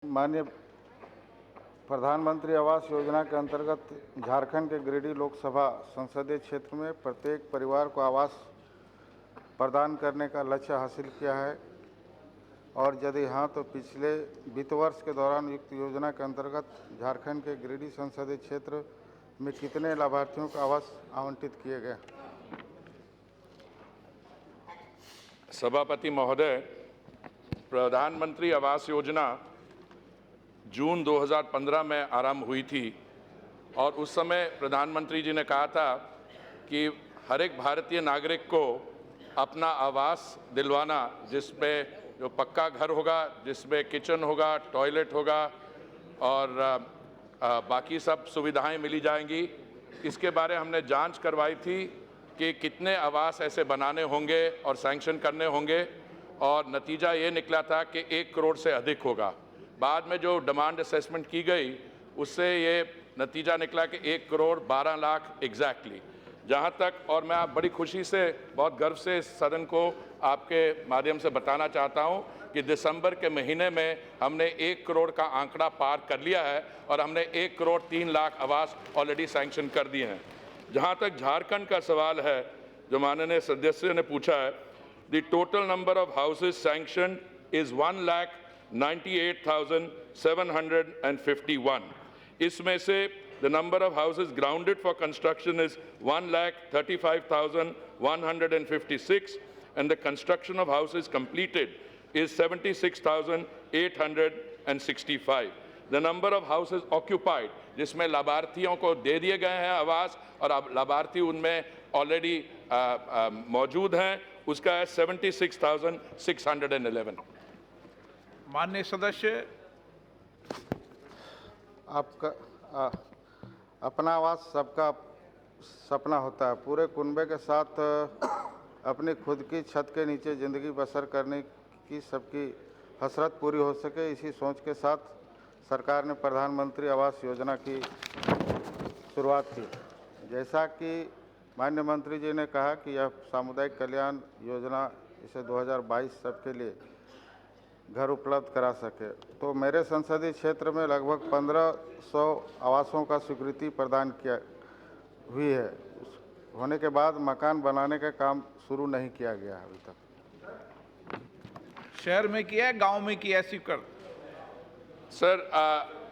माननीय प्रधानमंत्री आवास योजना के अंतर्गत झारखंड के गिरिडीह लोकसभा संसदीय क्षेत्र में प्रत्येक परिवार को आवास प्रदान करने का लक्ष्य हासिल किया है, और यदि हाँ तो पिछले वित्त वर्ष के दौरान युक्त योजना के अंतर्गत झारखंड के गिरिडीह संसदीय क्षेत्र में कितने लाभार्थियों को आवास आवंटित किए गए? सभापति महोदय, प्रधानमंत्री आवास योजना जून 2015 में आरंभ हुई थी और उस समय प्रधानमंत्री जी ने कहा था कि हर एक भारतीय नागरिक को अपना आवास दिलवाना, जिसमें जो पक्का घर होगा, जिसमें किचन होगा, टॉयलेट होगा और बाकी सब सुविधाएं मिली जाएंगी। इसके बारे हमने जांच करवाई थी कि कितने आवास ऐसे बनाने होंगे और सैंक्शन करने होंगे, और नतीजा ये निकला था कि 1 करोड़ से अधिक होगा। बाद में जो डिमांड असेसमेंट की गई उससे ये नतीजा निकला कि 1 करोड़ 12 लाख एग्जैक्टली। जहाँ तक, और मैं आप बड़ी खुशी से, बहुत गर्व से इस सदन को आपके माध्यम से बताना चाहता हूँ कि दिसंबर के महीने में हमने 1 करोड़ का आंकड़ा पार कर लिया है और हमने 1 करोड़ 3 लाख आवास ऑलरेडी सैंक्शन कर दिए हैं। जहाँ तक झारखंड का सवाल है जो माननीय सदस्य ने पूछा है, the total number of houses sanction is 1,98,751। इसमें से the number of houses grounded for construction is 1,35,156 and the construction of houses completed is 76,865. The number of houses occupied, जिसमें लाभार्थियों को दे दिए गए हैं आवास और अब लाभार्थी उनमें ऑलरेडी मौजूद हैं, उसका है 76,611। माननीय सदस्य, आपका अपना आवास सबका सपना होता है। पूरे कुनबे के साथ अपनी खुद की छत के नीचे ज़िंदगी बसर करने की सबकी हसरत पूरी हो सके, इसी सोच के साथ सरकार ने प्रधानमंत्री आवास योजना की शुरुआत की। जैसा कि माननीय मंत्री जी ने कहा कि यह सामुदायिक कल्याण योजना इसे 2022 सबके लिए घर उपलब्ध करा सके, तो मेरे संसदीय क्षेत्र में लगभग 1500 आवासों का स्वीकृति प्रदान किया हुई है। होने के बाद मकान बनाने का काम शुरू नहीं किया गया अभी तक। शहर में किया है, गांव में किया है स्वीकृत?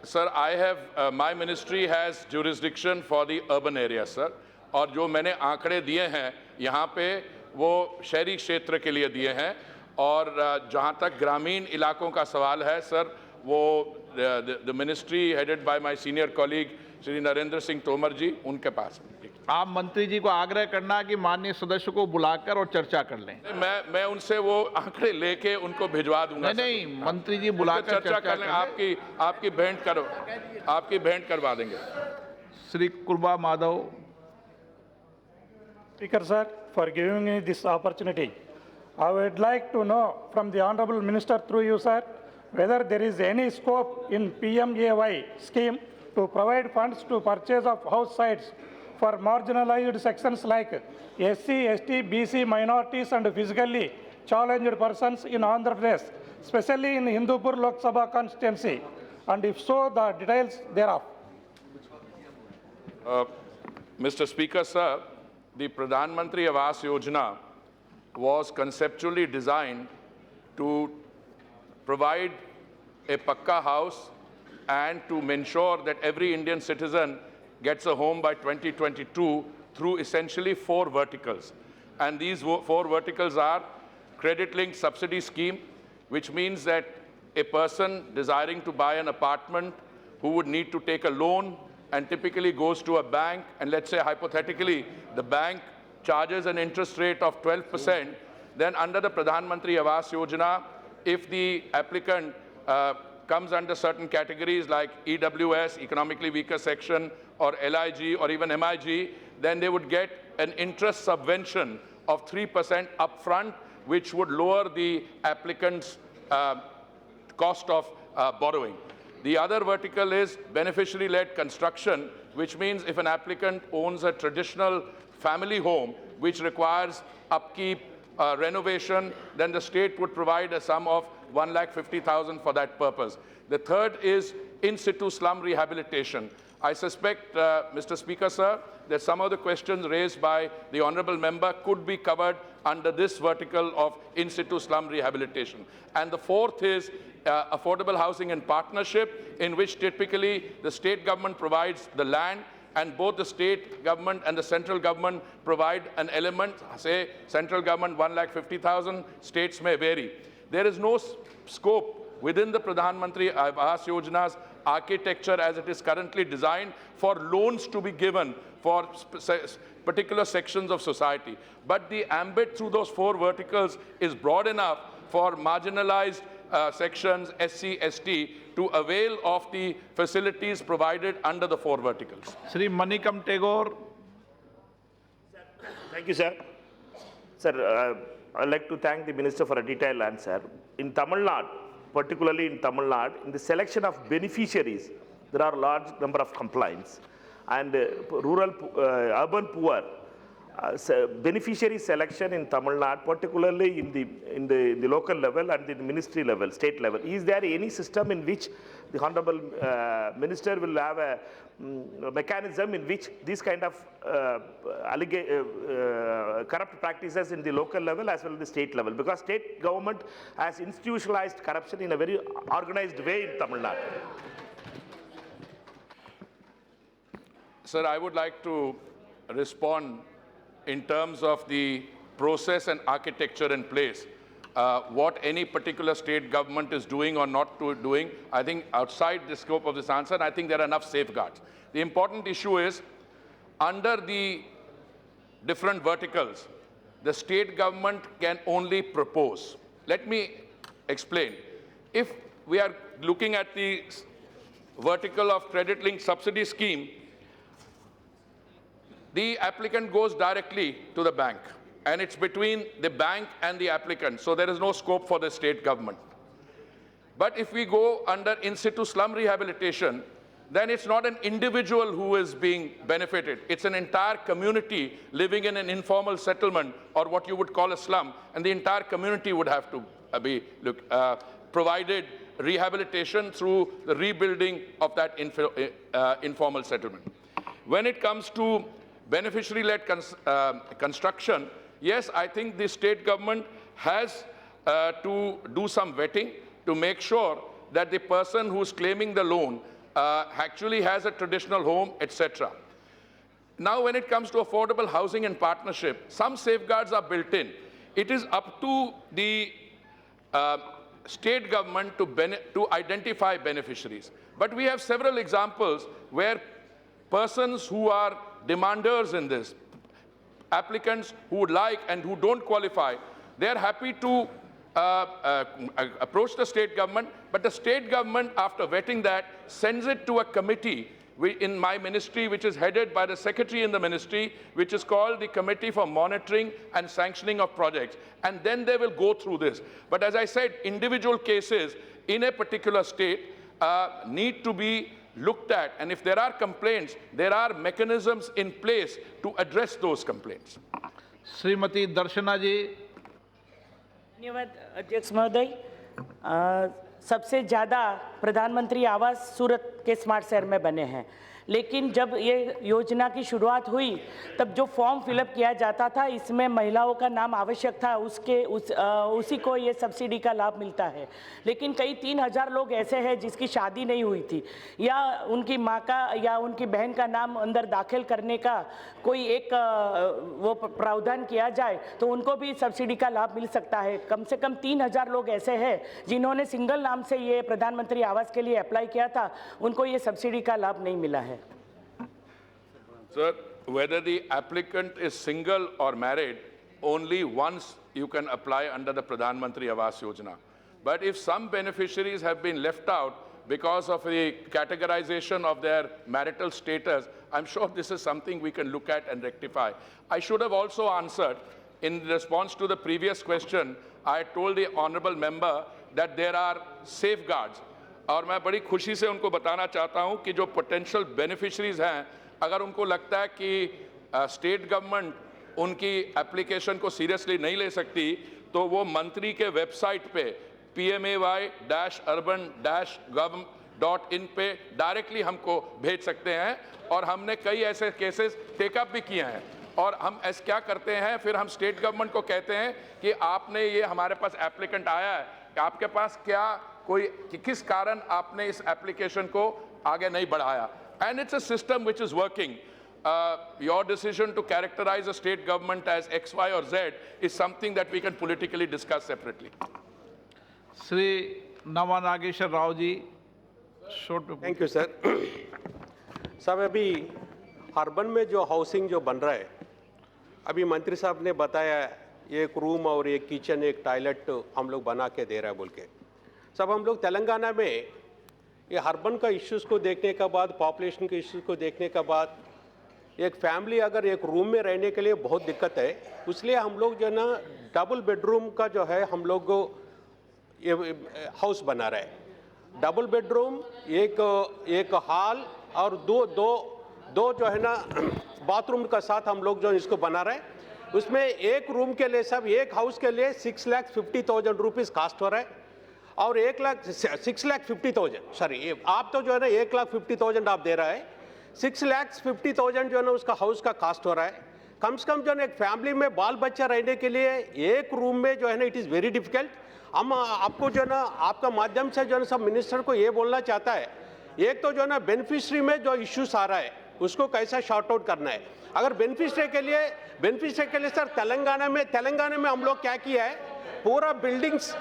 Sir, I have my ministry has jurisdiction for the urban area, sir. और जो मैंने आंकड़े दिए हैं यहाँ पे वो शहरी क्षेत्र के लिए दिए हैं, और जहाँ तक ग्रामीण इलाकों का सवाल है सर, वो the ministry headed by my senior colleague Shri Narendra Singh Tomar ji, उनके पास। आप मंत्री जी को आग्रह करना कि माननीय सदस्य को बुलाकर और चर्चा कर लें। मैं उनसे वो आंकड़े लेके उनको भिजवा दूंगा। नहीं, मंत्री जी बुलाकर चर्चा कर लें। आपकी भेंट करवा देंगे। Shri कुर्बा Madhav. Speaker sir, for giving me this opportunity, I would like to know from the Honorable Minister through you, sir, whether there is any scope in PMAY scheme to provide funds to purchase of house sites for marginalized sections like SC, ST, BC, minorities and physically challenged persons in Andhra Pradesh, especially in Hindupur Lok Sabha constituency, and if so, the details thereof. Mr. Speaker, sir, the Pradhan Mantri Awas Yojana was conceptually designed to provide a pakka house and to ensure that every Indian citizen gets a home by 2022 through essentially 4 verticals. And these 4 verticals are credit-linked subsidy scheme, which means that a person desiring to buy an apartment who would need to take a loan and typically goes to a bank, and let's say hypothetically the bank charges an interest rate of 12%, then under the Pradhan Mantri Awas Yojana, if the applicant comes under certain categories like EWS, economically weaker section, or LIG or even MIG, then they would get an interest subvention of 3% upfront, which would lower the applicant's cost of borrowing. The other vertical is beneficiary-led construction, which means if an applicant owns a traditional family home which requires upkeep, renovation, then the state would provide a sum of 1,50,000 for that purpose. The third is in situ slum rehabilitation. I suspect, Mr. Speaker, sir, that some of the questions raised by the honourable member could be covered under this vertical of in situ slum rehabilitation. And the fourth is affordable housing in partnership, in which typically the state government provides the land, and both the state government and the central government provide an element. Say central government 1,50,000, states may vary. There is no scope within the Pradhan Mantri Awas Yojana's architecture as it is currently designed for loans to be given for particular sections of society. But the ambit through those four verticals is broad enough for marginalized sections, SC, ST, to avail of the facilities provided under the four verticals. Shri Manikam Tagore. Thank you, sir. Sir, I'd like to thank the Minister for a detailed answer. In Tamil Nadu, particularly in Tamil Nadu, in the selection of beneficiaries, there are a large number of complaints. And urban poor, beneficiary selection in Tamil Nadu, particularly in the local level and the ministry level, state level. Is there any system in which the Honorable Minister will have a mechanism in which this kind of corrupt practices in the local level as well as the state level? Because state government has institutionalized corruption in a very organized way in Tamil Nadu. Sir, I would like to respond in terms of the process and architecture in place. What any particular state government is doing or not doing, I think outside the scope of this answer, I think there are enough safeguards. The important issue is, under the different verticals, the state government can only propose. Let me explain. If we are looking at the vertical of credit-linked subsidy scheme, the applicant goes directly to the bank, and it's between the bank and the applicant, so there is no scope for the state government. But if we go under in situ slum rehabilitation, then it's not an individual who is being benefited. It's an entire community living in an informal settlement, or what you would call a slum, and the entire community would have to be provided rehabilitation through the rebuilding of that informal settlement. When it comes to beneficiary-led construction, yes, I think the state government has to do some vetting to make sure that the person who's claiming the loan actually has a traditional home, etc. Now, when it comes to affordable housing and partnership, some safeguards are built in. It is up to the state government to identify beneficiaries. But we have several examples where persons who are demanders in this, applicants who would like and who don't qualify, they are happy to approach the state government, but the state government, after vetting that, sends it to a committee in my ministry, which is headed by the secretary in the ministry, which is called the Committee for Monitoring and Sanctioning of Projects. And then they will go through this. But as I said, individual cases in a particular state need to be looked at, and if there are complaints, there are mechanisms in place to address those complaints. Srimati Darshana ji. धन्यवाद अध्यक्ष महोदय। सबसे ज़्यादा प्रधानमंत्री आवास सूरत के smart शहर में बने हैं, लेकिन जब ये योजना की शुरुआत हुई तब जो फॉर्म फिलअप किया जाता था, इसमें महिलाओं का नाम आवश्यक था, उसी को ये सब्सिडी का लाभ मिलता है। लेकिन कई 3,000 लोग ऐसे हैं जिसकी शादी नहीं हुई थी, या उनकी माँ का या उनकी बहन का नाम अंदर दाखिल करने का कोई एक वो प्रावधान किया जाए तो उनको भी सब्सिडी का लाभ मिल सकता है। कम से कम 3,000 लोग ऐसे हैं जिन्होंने सिंगल नाम से ये प्रधानमंत्री आवास के लिए अप्लाई किया था, उनको ये सब्सिडी का लाभ नहीं मिला है। Sir, whether the applicant is single or married, only once you can apply under the Pradhan Mantri Awas Yojana. But if some beneficiaries have been left out because of the categorization of their marital status, I'm sure this is something we can look at and rectify. I should have also answered, in response to the previous question, I told the honorable member that there are safeguards. और मैं बड़ी खुशी से उनको बताना चाहता हूं कि जो पोटेंशियल बेनिफिशरीज हैं, अगर उनको लगता है कि स्टेट गवर्नमेंट उनकी एप्लीकेशन को सीरियसली नहीं ले सकती, तो वो मंत्री के वेबसाइट पे pmay-urban-gov.in पे डायरेक्टली हमको भेज सकते हैं। और हमने कई ऐसे केसेस टेकअप भी किए हैं। और हम ऐसे क्या करते हैं, फिर हम स्टेट गवर्नमेंट को कहते हैं कि आपने ये हमारे पास एप्लीकेंट आया है कि आपके पास क्या कोई किस कारण आपने इस एप्लीकेशन को आगे नहीं बढ़ाया। And it's a system which is working. Your decision to characterize a state government as X, Y or Z is something that we can politically discuss separately. Shri नवा नागेश्वर राव जी, शॉर्ट में। Thank you sir. साहब, अभी urban में जो housing जो बन रहा है, अभी मंत्री साहब ने बताया एक रूम और एक किचन एक टॉयलेट हम लोग बना के दे रहा है बोल के। सब हम लोग तेलंगाना में ये अर्बन का इश्यूज़ को देखने के बाद, पॉपुलेशन के इश्यूज़ को देखने के बाद, एक फैमिली अगर एक रूम में रहने के लिए बहुत दिक्कत है, इसलिए हम लोग जो है ना डबल बेडरूम का जो है हम लोग ये हाउस बना रहे हैं। डबल बेडरूम, एक हॉल और दो जो है ना बाथरूम का साथ हम लोग जो इसको बना रहे हैं। उसमें एक रूम के लिए सब एक हाउस के लिए 6,50,000 रुपीज़ कास्ट हो रहा है और 6,50,000 सॉरी, आप तो जो है ना 1,50,000 आप दे रहा है, 6,50,000 जो है ना उसका हाउस का कास्ट हो रहा है। कम से कम जो है ना एक फैमिली में बाल बच्चा रहने के लिए एक रूम में जो है ना इट इज़ वेरी डिफिकल्ट। हम आपको जो है ना आपका माध्यम से जो है ना सब मिनिस्टर को ये बोलना चाहता है, एक तो जो है ना बेनिफिशरी में जो इश्यूज आ रहा है उसको कैसा शॉर्ट आउट करना है। अगर बेनिफिशरी के लिए सर तेलंगाना में हम लोग क्या किया है, पूरा बिल्डिंग्स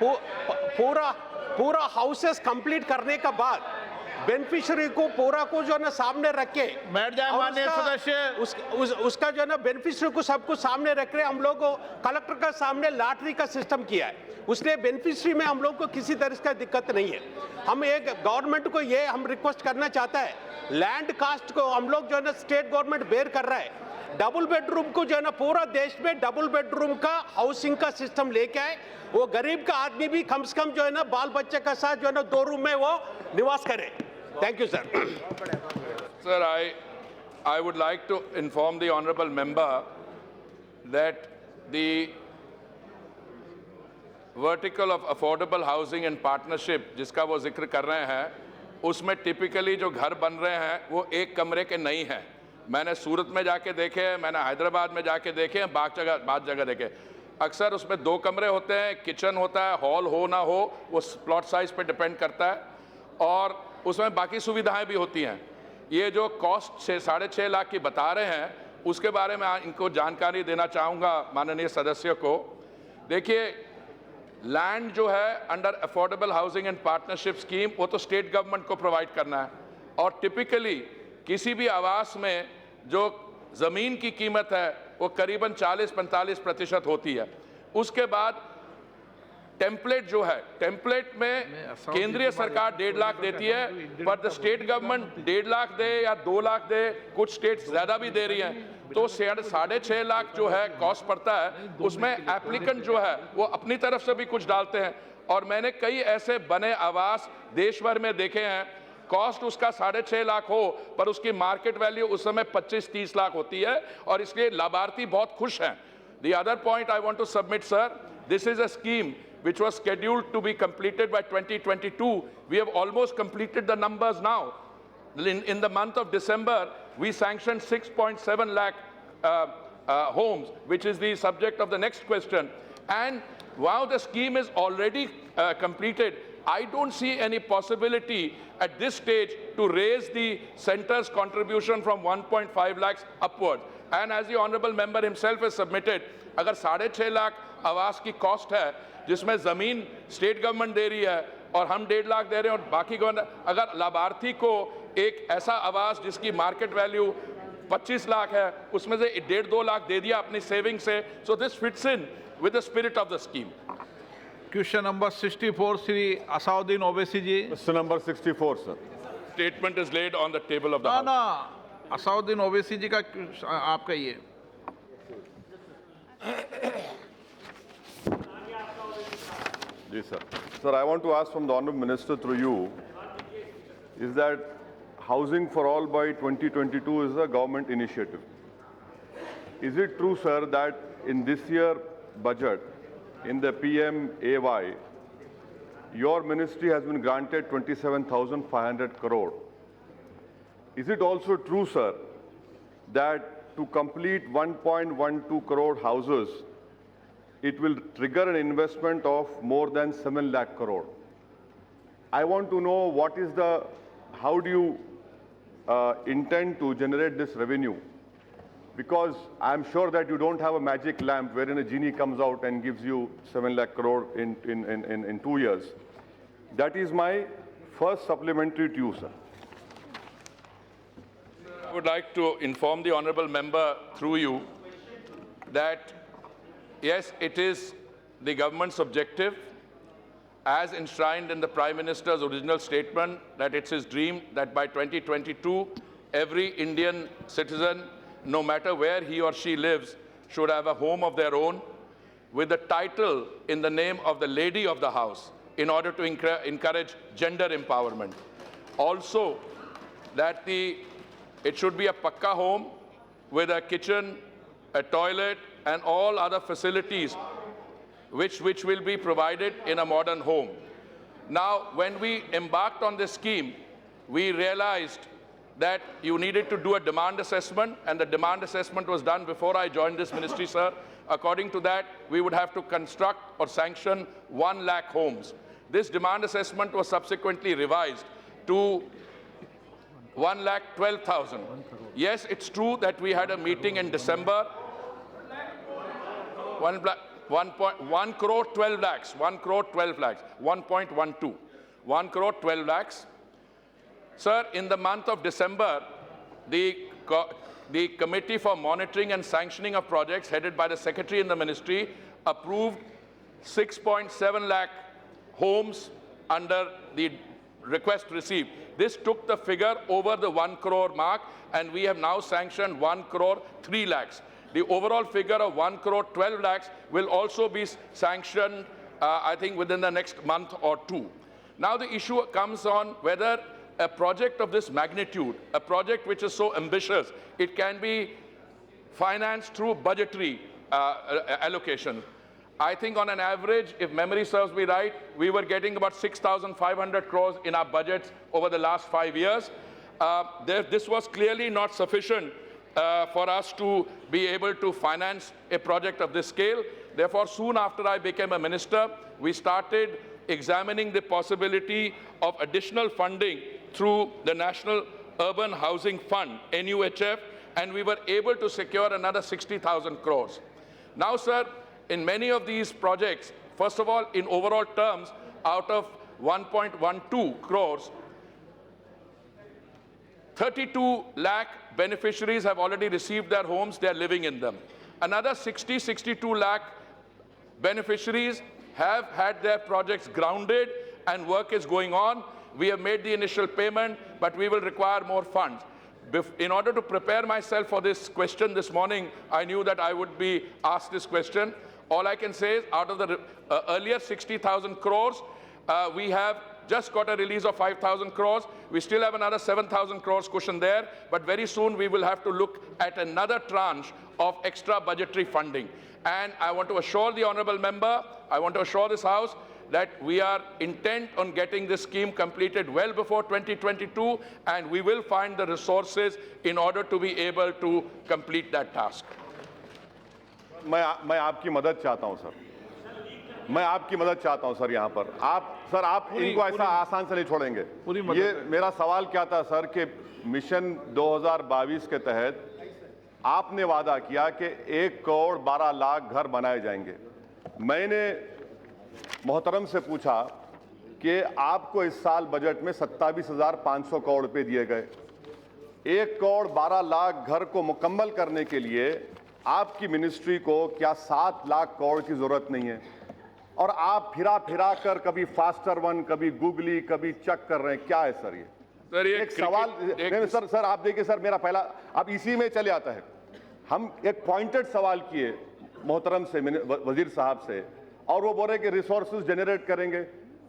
पूरा हाउसेस कंप्लीट करने के बाद बेनिफिशियरी को पूरा को जो है ना सामने रख के बैठ जाए माननीय सदस्य। उसका जो है ना बेनिफिशियरी को सबको सामने रख रहे हम लोग कलेक्टर का सामने लॉटरी का सिस्टम किया है, उसलिए बेनिफिशियरी में हम लोग को किसी तरह का दिक्कत नहीं है। हम एक गवर्नमेंट को ये हम रिक्वेस्ट करना चाहता है, लैंड कास्ट को हम लोग जो है ना स्टेट गवर्नमेंट बेयर कर रहा है, डबल बेडरूम को जो है ना पूरा देश में डबल बेडरूम का हाउसिंग का सिस्टम लेके आए, वो गरीब का आदमी भी कम से कम जो है ना बाल बच्चे का साथ जो है ना 2 रूम में वो निवास करे। Thank you, sir. Sir, I would like to inform the honorable member that the vertical of affordable housing and partnership जिसका वो जिक्र कर रहे हैं, उसमें typically जो घर बन रहे हैं वो एक कमरे के नहीं हैं। मैंने सूरत में जाके देखे हैं, मैंने हैदराबाद में जाके देखे हैं, बात जगह देखे। अक्सर उसमें 2 कमरे होते हैं, किचन होता है, हॉल हो ना हो वो प्लॉट साइज पे डिपेंड करता है, और उसमें बाकी सुविधाएं भी होती हैं। ये जो कॉस्ट 6.5 लाख की बता रहे हैं, उसके बारे में इनको जानकारी देना चाहूँगा माननीय सदस्य को। देखिए, लैंड जो है under affordable housing and partnership scheme वो तो स्टेट गवर्नमेंट को प्रोवाइड करना है, और टिपिकली किसी भी आवास में जो ज़मीन की कीमत है वो करीबन 40-45% होती है। उसके बाद टेम्पलेट जो है, टेम्पलेट में केंद्रीय सरकार 1.5 लाख देती है, पर द स्टेट गवर्नमेंट 1.5 लाख दे या 2 लाख दे, कुछ स्टेट्स ज़्यादा भी दे रही हैं, तो 6.5 लाख जो है कॉस्ट पड़ता है। उसमें एप्लीकेंट जो है वो अपनी तरफ से भी कुछ डालते हैं, और मैंने कई ऐसे बने आवास देश भर में देखे हैं, कॉस्ट उसका 6.5 लाख हो पर उसकी मार्केट वैल्यू उस समय 25-30 लाख होती है, और इसलिए लाभार्थी बहुत खुश हैं। The other point I want to submit, sir, this is a scheme which was scheduled to be completed by 2022. We have almost completed the numbers now. In the month of December, we sanctioned 6.7 lakh homes, which is the subject of the next question. And while the scheme is already completed, I don't see any possibility at this stage to raise the center's contribution from 1.5 lakhs upwards. And as the honorable member himself has submitted, अगर 6.5 लाख आवास की cost है, जिसमें ज़मीन state government दे रही है और हम 1.5 लाख दे रहे हैं, और बाकी गवर्नमेंट, अगर लाभार्थी को एक ऐसा आवास जिसकी मार्केट वैल्यू 25 लाख है, उसमें से 1.5-2 लाख दे दिया अपनी सेविंग से, so this fits in with the spirit of the scheme. Question number 64, Shri Asauddin Owaisi ji. Question number 64, sir. Statement is laid on the table of the House. ना, असउद्दीन ओवैसी जी का आपका ये। Yes, sir. Sir, I want to ask from the Honourable Minister through you, is that Housing for All by 2022 is a government initiative. Is it true, sir, that in this year budget, in the PMAY, your ministry has been granted 27,500 crore. Is it also true, sir, that to complete 1.12 crore houses, it will trigger an investment of more than 7 lakh crore? I want to know how do you intend to generate this revenue? Because I'm sure that you don't have a magic lamp wherein a genie comes out and gives you 7 lakh crore in 2 years. That is my first supplementary to you, sir. I would like to inform the honorable member through you that yes, it is the government's objective, as enshrined in the Prime Minister's original statement, that it's his dream that by 2022, every Indian citizen, no matter where he or she lives, should have a home of their own with a title in the name of the lady of the house in order to encourage gender empowerment. Also, that it should be a pakka home with a kitchen, a toilet, and all other facilities which will be provided in a modern home. Now, when we embarked on this scheme, we realized that you needed to do a demand assessment, and the demand assessment was done before I joined this ministry, sir. According to that, we would have to construct or sanction 1 lakh homes. This demand assessment was subsequently revised to 1,12,000. Yes, it's true that we had a meeting in December. 1 crore 12 lakhs, 1 crore 12 lakhs, 1.12, 1 crore 12 lakhs. Sir, in the month of December, the Committee for Monitoring and Sanctioning of Projects, headed by the Secretary in the Ministry, approved 6.7 lakh homes under the request received. This took the figure over the 1 crore mark, and we have now sanctioned 1 crore 3 lakhs. The overall figure of 1 crore 12 lakhs will also be sanctioned, I think, within the next month or two. Now the issue comes on whether a project of this magnitude, a project which is so ambitious, it can be financed through budgetary allocation. I think on an average, if memory serves me right, we were getting about 6,500 crores in our budgets over the last 5 years. This was clearly not sufficient for us to be able to finance a project of this scale. Therefore, soon after I became a minister, we started examining the possibility of additional funding through the National Urban Housing Fund, NUHF, and we were able to secure another 60,000 crores. Now, sir, in many of these projects, first of all, in overall terms, out of 1.12 crores, 32 lakh beneficiaries have already received their homes, they are living in them. Another 62 lakh beneficiaries have had their projects grounded and work is going on. We have made the initial payment, but we will require more funds. In order to prepare myself for this question this morning, I knew that I would be asked this question. All I can say is, out of the earlier 60,000 crores, we have just got a release of 5,000 crores. We still have another 7,000 crores cushion there, but very soon we will have to look at another tranche of extra budgetary funding. And I want to assure the honorable member, I want to assure this House that we are intent on getting this scheme completed well before 2022, and we will find the resources in order to be able to complete that task. मैं आपकी मदद चाहता हूं sir, मैं आपकी मदद चाहता हूं सर। यहां पर आप इनको ऐसा आसान से नहीं छोड़ेंगे। ये मेरा सवाल क्या था सर कि मिशन 2022 के तहत आपने वादा किया कि 1 करोड़ 12 लाख घर बनाए जाएंगे। मैंने मोहतरम से पूछा कि आपको इस साल बजट में 27,500 करोड़ रुपए दिए गए। 1 करोड़ 12 लाख घर को मुकम्मल करने के लिए आपकी मिनिस्ट्री को क्या 7 लाख करोड़ की जरूरत नहीं है? और आप फिरा कर कभी फास्टर वन, कभी गूगली, कभी चक कर रहे हैं, क्या है सर ये? सर ये एक सवाल सर आप देखिए सर, मेरा पहला अब इसी में चले आता है। हम एक पॉइंटेड सवाल किए मोहतरम से, वजीर साहब से, और वो बोल रहे कि रिसोर्सेज जनरेट करेंगे।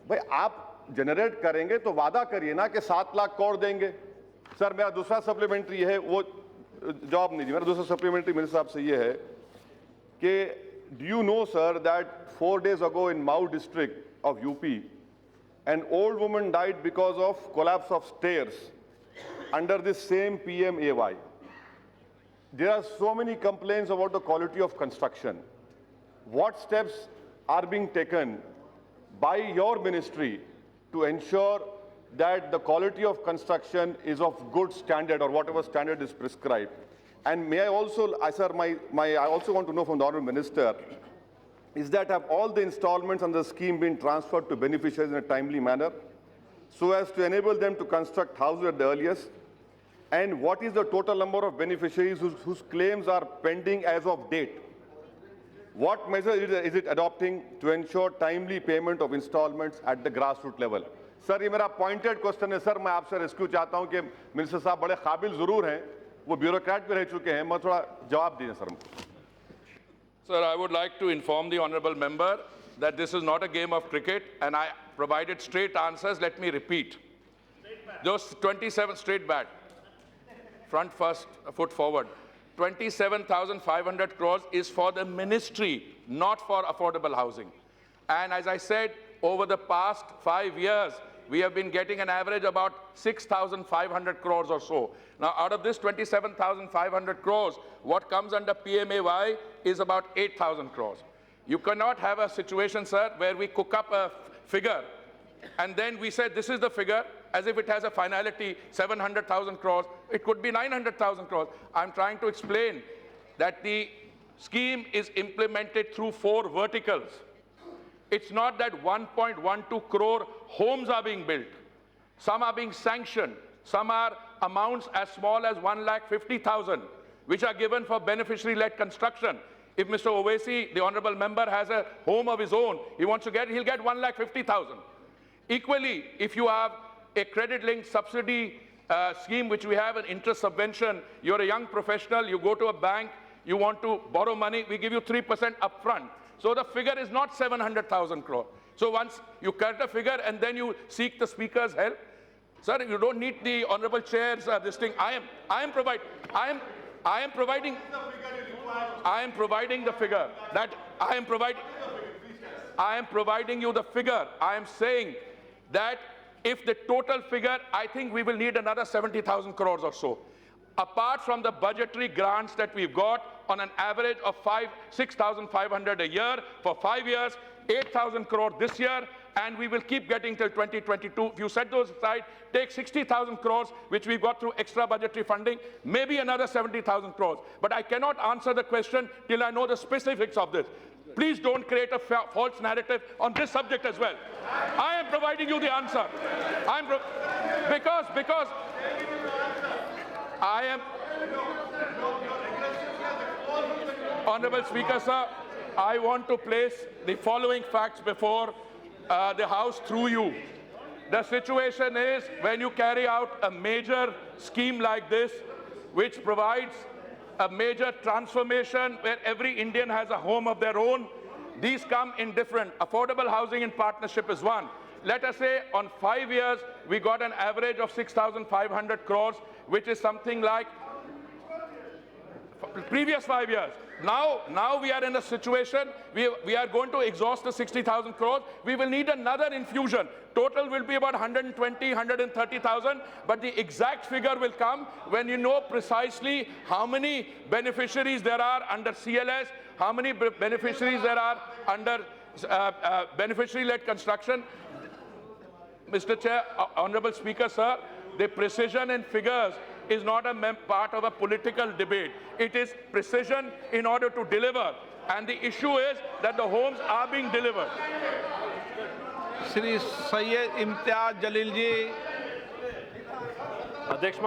भाई आप जनरेट करेंगे तो वादा करिए ना कि 7 लाख करोड़ देंगे। सर मेरा दूसरा सप्लीमेंट्री है, वो जवाब नहीं दी। मेरा दूसरा सप्लीमेंट्री मेरे साहब से ये है कि do you know sir that 4 days ago in Mau district of UP, An old woman died because of collapse of stairs under this same PMAY. There are so many complaints about the quality of construction. What steps are being taken by your ministry to ensure that the quality of construction is of good standard or whatever standard is prescribed? And may I also, sir, I also want to know from the Honourable Minister, is that have all the installments on the scheme been transferred to beneficiaries in a timely manner so as to enable them to construct houses at the earliest? And what is the total number of beneficiaries whose claims are pending as of date? What measures is it adopting to ensure timely payment of installments at the grassroots level? Sir ये मेरा pointed question है sir, मैं आपसे rescue चाहता हूं कि minister साहब बड़े काबिल जरूर हैं, वो ब्यूरोक्रेट भी रह चुके हैं, मैं थोड़ा जवाब दीजिए सर हमको. Sir, I would like to inform the honorable member that this is not a game of cricket and I provided straight answers. Let me repeat. Those 27 straight bat, front first, foot forward. 27,500 crores is for the ministry, not for affordable housing. And as I said, over the past 5 years, we have been getting an average about 6,500 crores or so. Now, out of this 27,500 crores, what comes under PMAY is about 8,000 crores. You cannot have a situation, sir, where we cook up a figure and then we say this is the figure as if it has a finality, 700,000 crores. It could be 900,000 crores. I'm trying to explain that the scheme is implemented through 4 verticals. It's not that 1.12 crore homes are being built. Some are being sanctioned. Some are amounts as small as 1,50,000, which are given for beneficiary-led construction. If Mr. Owaisi, the honorable member, has a home of his own, he wants to get, he'll get 1,50,000. Equally, if you have a credit-linked subsidy scheme, which we have an interest subvention, you're a young professional, you go to a bank, you want to borrow money, we give you 3% upfront. So the figure is not 700,000 crore. So once you cut a figure and then you seek the speaker's help, sir, you don't need the honorable chair's this thing. I am providing the figure that I am providing you the figure. I am saying that if the total figure, I think we will need another 70,000 crores or so. Apart from the budgetary grants that we've got on an average of 6,500 a year for 5 years, 8,000 crore this year, and we will keep getting till 2022. If you set those aside, take 60,000 crores, which we've got through extra budgetary funding, maybe another 70,000 crores. But I cannot answer the question till I know the specifics of this. Please don't create a false narrative on this subject as well. I am providing you the answer. Because I am... Honorable Speaker, sir, I want to place the following facts before the House through you. The situation is when you carry out a major scheme like this, which provides a major transformation where every Indian has a home of their own, these come in different. Affordable housing in partnership is one. Let us say on 5 years, we got an average of 6,500 crores, which is something like previous 5 years. Now we are in a situation, we are going to exhaust the 60,000 crores. We will need another infusion. Total will be about 120, 130,000, but the exact figure will come when you know precisely how many beneficiaries there are under CLS, how many beneficiaries there are under beneficiary-led construction. Mr. Chair, Honorable Speaker, sir, the precision in figures is not a part of a political debate. It is precision in order to deliver. And the issue is that the homes are being delivered. Shri Syed Imtiaz Jaleel जी. अध्यक्ष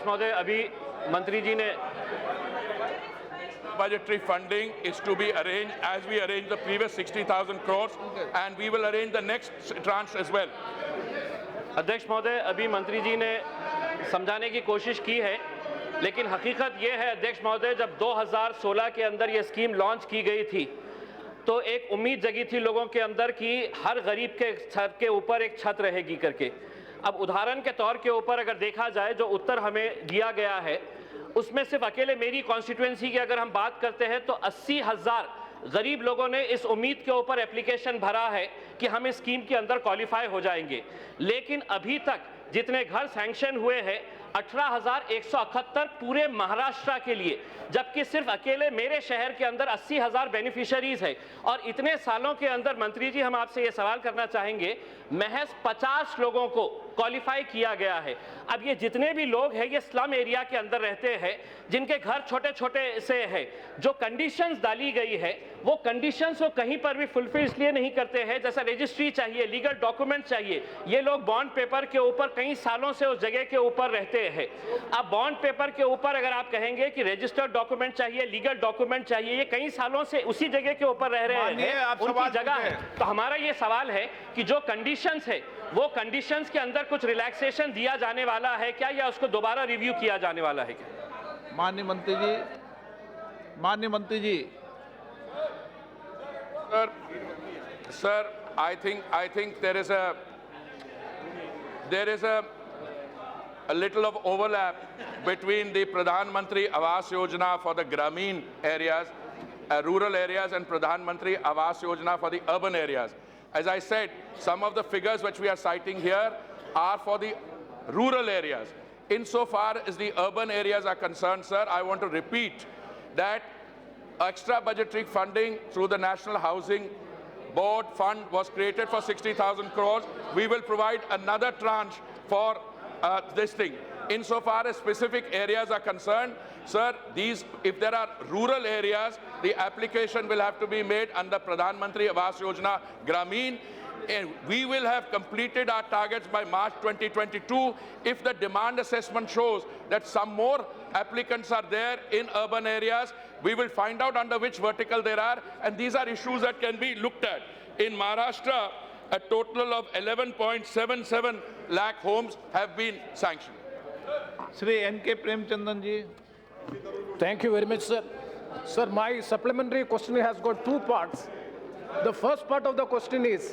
महोदय, अभी मंत्री जी ने Budgetary funding is to be arranged as we arranged the previous 60,000 crores, and we will arrange the next tranche as well. अध्यक्ष महोदय, अभी मंत्री जी ने समझाने की कोशिश की है, लेकिन हकीकत ये है अध्यक्ष महोदय, जब 2016 के अंदर ये स्कीम लॉन्च की गई थी तो एक उम्मीद जगी थी लोगों के अंदर कि हर गरीब के छत के ऊपर एक छत रहेगी करके. अब उदाहरण के तौर के ऊपर अगर देखा जाए, जो उत्तर हमें दिया गया है उसमें सिर्फ अकेले मेरी कॉन्स्टिट्यूएंसी की अगर हम बात करते हैं तो 80,000 गरीब लोगों ने इस उम्मीद के ऊपर एप्लीकेशन भरा है कि हम इस स्कीम के अंदर क्वालिफाई हो जाएंगे, लेकिन अभी तक जितने घर सैंक्शन हुए हैं 18,178 पूरे महाराष्ट्र के लिए, जबकि सिर्फ अकेले मेरे शहर के अंदर 80,000 बेनिफिशियरीज है। और इतने सालों के अंदर मंत्री जी, हम आपसे ये सवाल करना चाहेंगे, महज 50 लोगों को क्वालिफाई किया गया है। अब ये जितने भी लोग हैं ये स्लम एरिया के अंदर रहते हैं, जिनके घर छोटे छोटे से हैं, जो कंडीशंस डाली गई है वो कंडीशंस को कहीं पर भी फुलफिल इसलिए नहीं करते हैं, जैसा रजिस्ट्री चाहिए, लीगल डॉक्यूमेंट चाहिए। ये लोग बॉन्ड पेपर के ऊपर कई सालों से उस जगह के ऊपर रहते हैं। अब बॉन्ड पेपर के ऊपर अगर आप कहेंगे कि रजिस्टर्ड डॉक्यूमेंट चाहिए, लीगल डॉक्यूमेंट चाहिए, ये कई सालों से उसी जगह के ऊपर रह रहे हैं, उनकी जगह है। तो हमारा ये सवाल है कि जो कंडीशंस है वो कंडीशंस के अंदर कुछ रिलैक्सेशन दिया जाने वाला है क्या, या उसको दोबारा रिव्यू किया जाने वाला है क्या? माननीय मंत्री जी। Sir, I think there is a little of overlap between the Pradhan Mantri Awas Yojana for the Grameen areas, rural areas, and Pradhan Mantri Awas Yojana for the urban areas. As I said, some of the figures which we are citing here are for the rural areas. Insofar as the urban areas are concerned, sir, I want to repeat that extra budgetary funding through the National Housing Board fund was created for 60,000 crores. We will provide another tranche for this thing. Insofar as specific areas are concerned, sir, if there are rural areas, the application will have to be made under Pradhan Mantri Awas Yojana Grameen. And we will have completed our targets by March 2022. If the demand assessment shows that some more applicants are there in urban areas, we will find out under which vertical there are, and these are issues that can be looked at. In Maharashtra, a total of 11.77 lakh homes have been sanctioned. Shri N.K. Premchandan ji. Thank you very much, sir. Sir, my supplementary question has got two parts. The first part of the question is,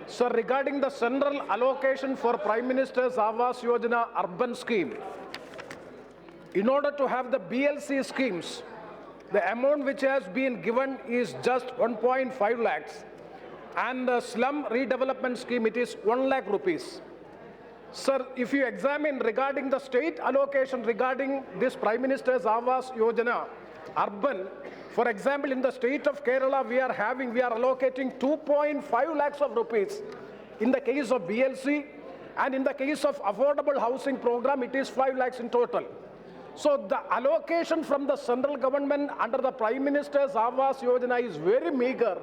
sir, regarding the central allocation for Prime Minister's Awas Yojana urban scheme, in order to have the BLC schemes, the amount which has been given is just 1.5 lakhs, and the slum redevelopment scheme, it is 1 lakh rupees. Sir, if you examine regarding the state allocation regarding this Prime Minister's Awas Yojana urban, for example, in the state of Kerala, we are allocating 2.5 lakhs of rupees in the case of BLC, and in the case of affordable housing program, it is 5 lakhs in total. So the allocation from the central government under the Prime Minister's Awas Yojana is very meager.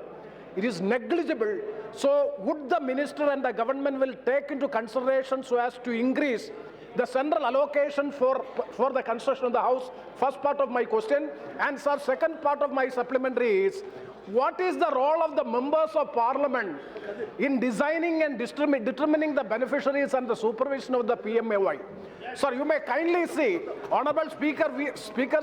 It is negligible. So would the minister and the government will take into consideration so as to increase the central allocation for the construction of the house? First part of my question. And sir, second part of my supplementary is, what is the role of the members of parliament in designing and determining the beneficiaries and the supervision of the PMAY? Sir, you may kindly see, Honorable Speaker,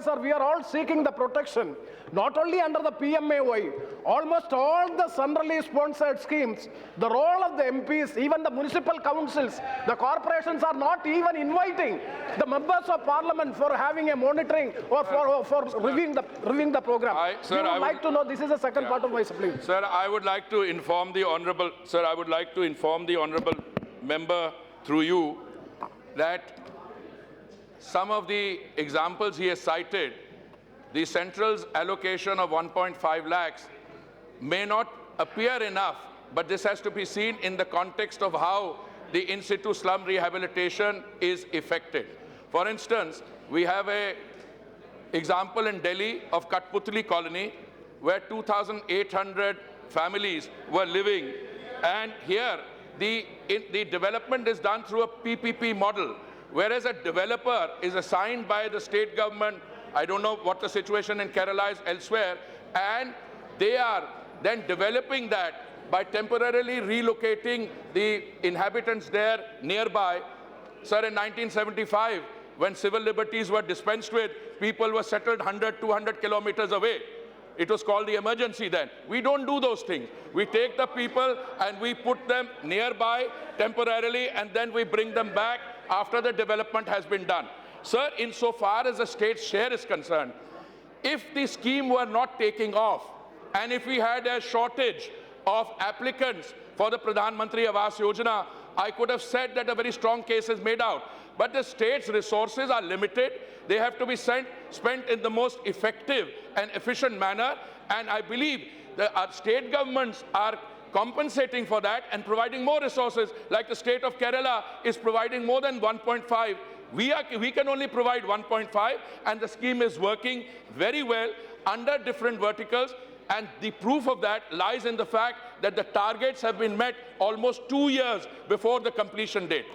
sir, we are all seeking the protection, not only under the PMAY, almost all the centrally sponsored schemes, the role of the MPs, even the municipal councils, the corporations are not even inviting the members of parliament for having a monitoring or for reviewing the program. We would like to know, this is the second part of my supplement. Sir, I would like to inform the honorable member through you that some of the examples he has cited, the central's allocation of 1.5 lakhs may not appear enough, but this has to be seen in the context of how the in-situ slum rehabilitation is effected. For instance, we have an example in Delhi of Katputli colony, where 2,800 families were living, and here the development is done through a PPP model, whereas a developer is assigned by the state government. I don't know what the situation in Kerala is elsewhere, and they are then developing that by temporarily relocating the inhabitants there nearby. Sir, in 1975, when civil liberties were dispensed with, people were settled 100, 200 kilometers away. It was called the emergency then. We don't do those things. We take the people and we put them nearby temporarily, and then we bring them back after the development has been done. Sir, insofar as the state's share is concerned, if the scheme were not taking off, and if we had a shortage of applicants for the Pradhan Mantri Awas Yojana, I could have said that a very strong case is made out. But the state's resources are limited. They have to be spent in the most effective and efficient manner. And I believe that our state governments are compensating for that and providing more resources, like the state of Kerala is providing more than 1.5. We can only provide 1.5, and the scheme is working very well under different verticals. And the proof of that lies in the fact that the targets have been met almost 2 years before the completion date.